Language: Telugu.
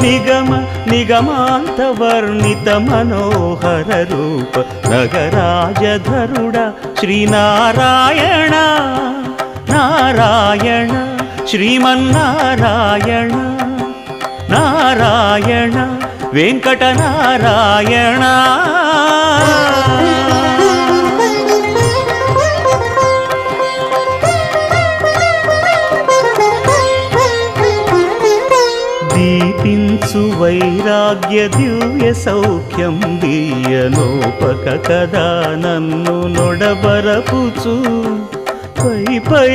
నిగమ నిగమాంత వర్ణిత మనోహర రూప నగరాజధరుడ శ్రీనారాయణ నారాయణ శ్రీమన్నారాయణ నారాయణ వెంకటనారాయణ. దీపించు వైరాగ్య దివ్య సౌఖ్యం దీయనోపక కదా నన్ను నొడబరపుచు పై పై